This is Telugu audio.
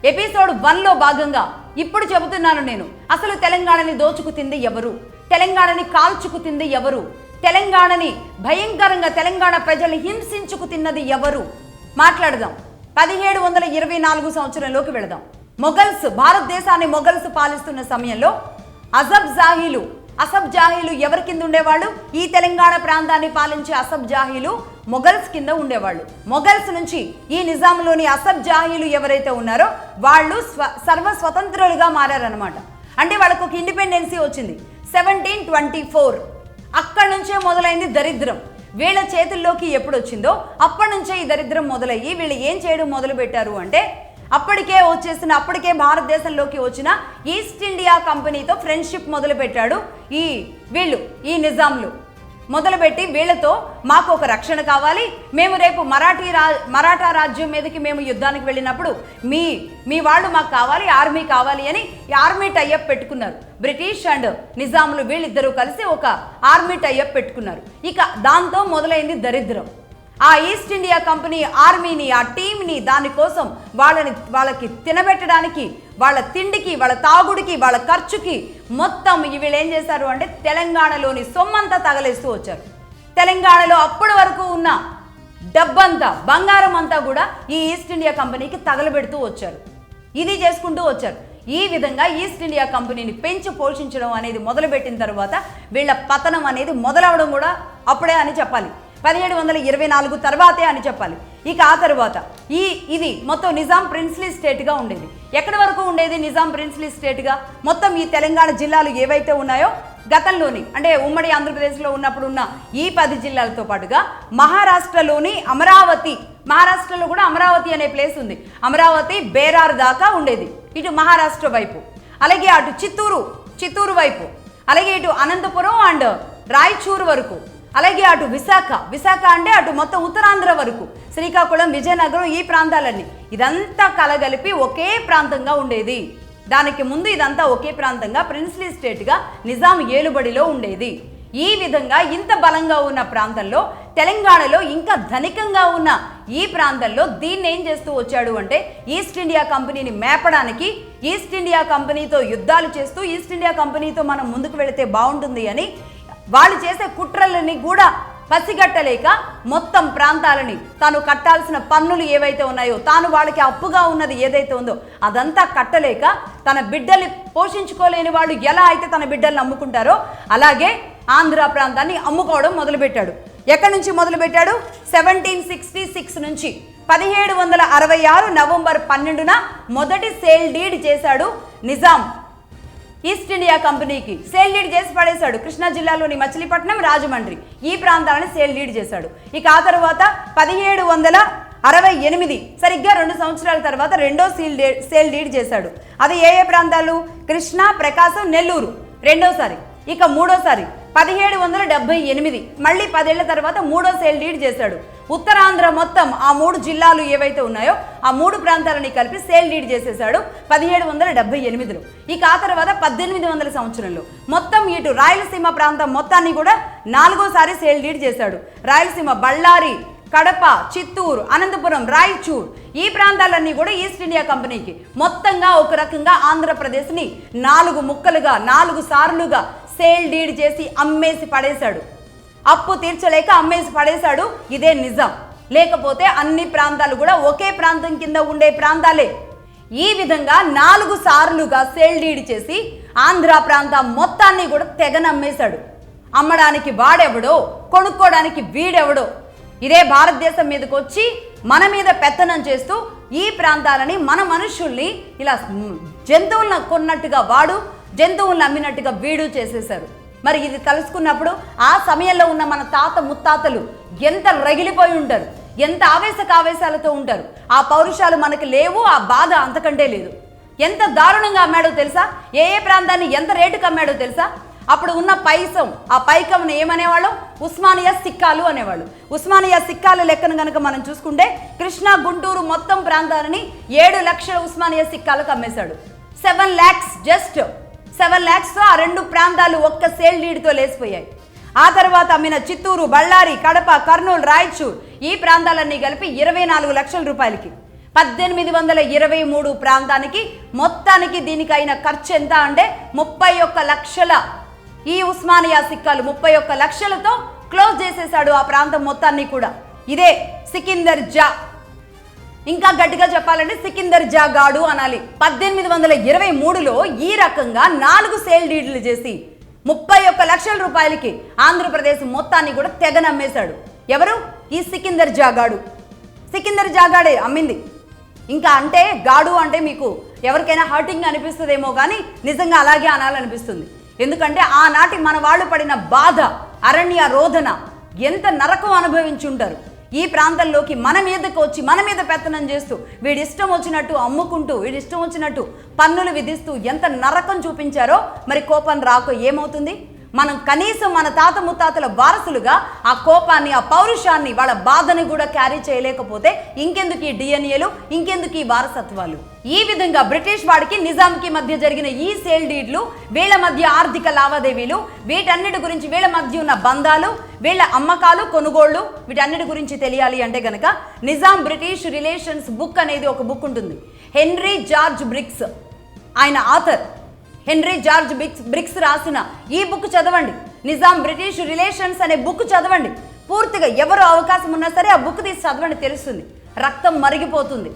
ఎపిసోడ్ 1లో భాగంగా ఇప్పుడు చెబుతున్నాను నేను. అసలు తెలంగాణని దోచుకుతింది ఎవరు? తెలంగాణని కాల్చుకుతింది ఎవరు? తెలంగాణని భయంకరంగా తెలంగాణ ప్రజల్ని హింసించుకు తిన్నది ఎవరు? మాట్లాడదాం. 1724 సంవత్సరంలోకి వెళదాం. మొఘల్స్, భారతదేశాన్ని మొఘల్స్ పాలిస్తున్న సమయంలో అసబ్ జాహీలు ఎవరి కింద ఉండేవాళ్ళు? ఈ తెలంగాణ ప్రాంతాన్ని పాలించే అసబ్ జాహీలు మొఘల్స్ కింద ఉండేవాళ్ళు. మొఘల్స్ నుంచి ఈ నిజాంలోని అసబ్ జాహీలు ఎవరైతే ఉన్నారో వాళ్ళు సర్వస్వతంత్రులుగా మారారనమాట. అంటే వాళ్ళకు ఒక ఇండిపెండెన్సీ వచ్చింది 1724. అక్కడి నుంచే మొదలైంది దరిద్రం. వీళ్ళ చేతుల్లోకి ఎప్పుడు వచ్చిందో అప్పటి నుంచే ఈ దరిద్రం మొదలయ్యి వీళ్ళు ఏం చేయడం మొదలు పెట్టారు అంటే, అప్పటికే భారతదేశంలోకి వచ్చిన ఈస్ట్ ఇండియా కంపెనీతో ఫ్రెండ్షిప్ మొదలు పెట్టాడు ఈ నిజాంలు. మొదలుపెట్టి వీళ్ళతో మాకు ఒక రక్షణ కావాలి, మేము రేపు మరాఠా రాజ్యం మీదకి మేము యుద్ధానికి వెళ్ళినప్పుడు మీ వాళ్ళు మాకు కావాలి, ఆర్మీ కావాలి అని ఆర్మీ టైఅప్ పెట్టుకున్నారు. బ్రిటిష్ అండ్ నిజాంలు వీళ్ళిద్దరూ కలిసి ఒక ఆర్మీ టైఅప్ పెట్టుకున్నారు. ఇక దాంతో మొదలైంది దరిద్రం. ఆ ఈస్ట్ ఇండియా కంపెనీ ఆర్మీని, ఆ టీంని, దానికోసం వాళ్ళకి తినబెట్టడానికి, వాళ్ళ తిండికి, వాళ్ళ తాగుడికి, వాళ్ళ ఖర్చుకి మొత్తం వీళ్ళు ఏం చేశారు అంటే తెలంగాణలోని సొమ్మంతా తగలేస్తూ వచ్చారు. తెలంగాణలో అప్పటి వరకు ఉన్న డబ్బంతా, బంగారం అంతా కూడా ఈ ఈస్ట్ ఇండియా కంపెనీకి తగలబెడుతూ వచ్చారు. ఇది చేసుకుంటూ వచ్చారు. ఈ విధంగా ఈస్ట్ ఇండియా కంపెనీని పెంచి పోషించడం అనేది మొదలుపెట్టిన తర్వాత వీళ్ళ పతనం అనేది మొదలవడం కూడా అప్పుడే అని చెప్పాలి. 1724 తర్వాతే అని చెప్పాలి. ఇక ఆ తర్వాత ఇది మొత్తం నిజాం ప్రిన్స్లీ స్టేట్గా ఉండేది. ఎక్కడి వరకు ఉండేది నిజాం ప్రిన్స్లీ స్టేట్గా? మొత్తం ఈ తెలంగాణ జిల్లాలు ఏవైతే ఉన్నాయో గతంలోని, అంటే ఉమ్మడి ఆంధ్రప్రదేశ్లో ఉన్నప్పుడు ఉన్న ఈ 10 జిల్లాలతో పాటుగా మహారాష్ట్రలోని అమరావతి, మహారాష్ట్రలో కూడా అమరావతి అనే ప్లేస్ ఉంది. అమరావతి, బేరార్ దాకా ఉండేది ఇటు మహారాష్ట్ర వైపు. అలాగే అటు చిత్తూరు వైపు, అలాగే ఇటు అనంతపురం అండ్ రాయచూరు వరకు, అలాగే అటు విశాఖ అంటే అటు మొత్తం ఉత్తరాంధ్ర వరకు, శ్రీకాకుళం, విజయనగరం, ఈ ప్రాంతాలన్నీ ఇదంతా కలగలిపి ఒకే ప్రాంతంగా ఉండేది. దానికి ముందు ఇదంతా ఒకే ప్రాంతంగా ప్రిన్స్లీ స్టేట్గా నిజాం ఏలుబడిలో ఉండేది. ఈ విధంగా ఇంత బలంగా ఉన్న ప్రాంతంలో, తెలంగాణలో ఇంకా ధనికంగా ఉన్న ఈ ప్రాంతంలో దీన్ని ఏం చేస్తూ వచ్చాడు అంటే ఈస్ట్ ఇండియా కంపెనీని మేపడానికి, ఈస్ట్ ఇండియా కంపెనీతో యుద్ధాలు చేస్తూ ఈస్ట్ ఇండియా కంపెనీతో మనం ముందుకు వెళితే బాగుంటుంది అని వాళ్ళు చేసే కుట్రలని కూడా పసిగట్టలేక మొత్తం ప్రాంతాలని, తాను కట్టాల్సిన పన్నులు ఏవైతే ఉన్నాయో, తాను వాళ్ళకి అప్పుగా ఉన్నది ఏదైతే ఉందో అదంతా కట్టలేక తన బిడ్డల్ని పోషించుకోలేని వాళ్ళు ఎలా అయితే తన బిడ్డల్ని అమ్ముకుంటారో అలాగే ఆంధ్ర ప్రాంతాన్ని అమ్ముకోవడం మొదలుపెట్టాడు. ఎక్కడి నుంచి మొదలుపెట్టాడు? 1766 నుంచి 1766 నవంబర్ 12న మొదటి సేల్ డీడ్ చేశాడు నిజాం ఈస్ట్ ఇండియా కంపెనీకి. సేల్ డీడ్ చేసి పడేశాడు. కృష్ణా జిల్లాలోని మచిలీపట్నం, రాజమండ్రి ఈ ప్రాంతాలను సేల్ డీడ్ చేశాడు. ఇక ఆ తర్వాత 1768 సరిగ్గా 2 సంవత్సరాల తర్వాత రెండో సేల్ డీడ్ చేశాడు. అది ఏ ప్రాంతాలు? కృష్ణా, ప్రకాశం, నెల్లూరు రెండోసారి. ఇక మూడోసారి 1778 మళ్ళీ 10 ఏళ్ల తర్వాత మూడో సేల్ డీడ్ చేశాడు. ఉత్తరాంధ్ర మొత్తం ఆ 3 జిల్లాలు ఏవైతే ఉన్నాయో ఆ 3 ప్రాంతాలని కలిపి సేల్ డీడ్ చేసేశాడు 1778లో. ఇక ఆ తర్వాత 1800 సంవత్సరంలో మొత్తం ఇటు రాయలసీమ ప్రాంతం మొత్తాన్ని కూడా 4వసారి సేల్ డీడ్ చేశాడు. రాయలసీమ, బళ్ళారి, కడప, చిత్తూరు, అనంతపురం, రాయచూర్ ఈ ప్రాంతాలన్నీ కూడా ఈస్ట్ ఇండియా కంపెనీకి. మొత్తంగా ఒక రకంగా ఆంధ్రప్రదేశ్ని 4 ముక్కలుగా 4 సార్లుగా సేల్ డీడ్ చేసి అమ్మేసి పడేశాడు. అప్పు తీర్చలేక అమ్మేసి పడేశాడు. ఇదే నిజాం. లేకపోతే అన్ని ప్రాంతాలు కూడా ఒకే ప్రాంతం కింద ఉండే ప్రాంతాలే. ఈ విధంగా 4 సార్లుగా సేల్ డీడ్ చేసి ఆంధ్ర ప్రాంతం మొత్తాన్ని కూడా తెగనమ్మేశాడు. అమ్మడానికి వాడెవడో, కొనుక్కోవడానికి వీడెవడో. ఇదే భారతదేశం మీదకి వచ్చి మన మీద పెత్తనం చేస్తూ ఈ ప్రాంతాలని, మన మనుషుల్ని ఇలా జంతువులను కొన్నట్టుగా వాడు, జంతువులను అమ్మినట్టుగా వీడు చేసేశారు. మరి ఇది తలుసుకున్నప్పుడు ఆ సమయంలో ఉన్న మన తాత ముత్తాతలు ఎంత రగిలిపోయి ఉంటారు, ఎంత ఆవేశాలతో ఉంటారు. ఆ పౌరుషాలు మనకు లేవు, ఆ బాధ అంతకంటే లేదు. ఎంత దారుణంగా అమ్మాడో తెలుసా? ఏ ప్రాంతాన్ని ఎంత రేటుకి అమ్మాడో తెలుసా? అప్పుడు ఉన్న పైసం, ఆ పైకంను ఏమనేవాళ్ళం? ఉస్మానియా సిక్కాలు అనేవాళ్ళు. ఉస్మానియా సిక్కాల లెక్కను కనుక మనం చూసుకుంటే కృష్ణా, గుంటూరు మొత్తం ప్రాంతాలని 7 లక్షల ఉస్మానియా సిక్కాలకు అమ్మేశాడు. 7 lakhs, జస్ట్ 7 lakhsతో ఆ 2 ప్రాంతాలు ఒక్క సేల్ డీడ్తో లేసిపోయాయి. ఆ తర్వాత అమ్మిన చిత్తూరు, బళ్ళారి, కడప, కర్నూలు, రాయచూర్ ఈ ప్రాంతాలన్నీ కలిపి 24 లక్షల రూపాయలకి. 1823 ప్రాంతానికి మొత్తానికి దీనికి అయిన ఖర్చు ఎంత అంటే 31 లక్షల, ఈ ఉస్మానియా సిక్కాలు 31 లక్షలతో క్లోజ్ చేసేశాడు ఆ ప్రాంతం మొత్తాన్ని కూడా. ఇదే సికిందర్ జా, ఇంకా గట్టిగా చెప్పాలంటే సికిందర్ జా గాడు అనాలి. 1823లో ఈ రకంగా 4 సేల్ డీడ్లు చేసి 31 లక్షల రూపాయలకి ఆంధ్రప్రదేశ్ మొత్తాన్ని కూడా తెగ నమ్మేశాడు. ఎవరు? ఈ సికిందర్ జాగాడు. సికిందర్ జాగాడే అమ్మింది. ఇంకా అంటే గాడు అంటే మీకు ఎవరికైనా హర్టింగ్ అనిపిస్తుందేమో కానీ నిజంగా అలాగే అనాలనిపిస్తుంది. ఎందుకంటే ఆనాటి మన వాళ్ళు పడిన బాధ, అరణ్య రోదన, ఎంత నరకం అనుభవించుంటారు. ఈ ప్రాంతంలోకి మన మీదకి వచ్చి మన మీద పెత్తనం చేస్తూ వీడిష్టం వచ్చినట్టు అమ్ముకుంటూ వీడిష్టం వచ్చినట్టు పన్నులు విధిస్తూ ఎంత నరకం చూపించారో మరి కోపం రాక ఏమవుతుంది? మనం కనీసం మన తాత ముత్తాతల వారసులుగా ఆ కోపాన్ని, ఆ పౌరుషాన్ని, వాళ్ళ బాధని కూడా క్యారీ చేయలేకపోతే ఇంకెందుకు ఈ డిఎన్ఏలు, ఇంకెందుకు ఈ వారసత్వాలు? ఈ విధంగా బ్రిటిష్ వాడికి నిజాంకి మధ్య జరిగిన ఈ సేల్ డీడ్లు, వీళ్ళ మధ్య ఆర్థిక లావాదేవీలు, వీటన్నిటి గురించి, వీళ్ళ మధ్య ఉన్న బంధాలు, వీళ్ళ అమ్మకాలు, కొనుగోళ్లు, వీటన్నిటి గురించి తెలియాలి అంటే గనక నిజాం బ్రిటిష్ రిలేషన్స్ బుక్ అనేది ఒక బుక్ ఉంటుంది. హెన్రీ జార్జ్ బ్రిక్స్ ఆయన ఆథర్. హెన్రీ జార్జ్ బ్రిక్స్ రాసిన ఈ బుక్ చదవండి. నిజాం బ్రిటిష్ రిలేషన్స్ అనే బుక్ చదవండి. పూర్తిగా ఎవరు అవకాశం ఉన్నా సరే ఆ బుక్ తీసి చదవండి, తెలుస్తుంది. రక్తం మరిగిపోతుంది.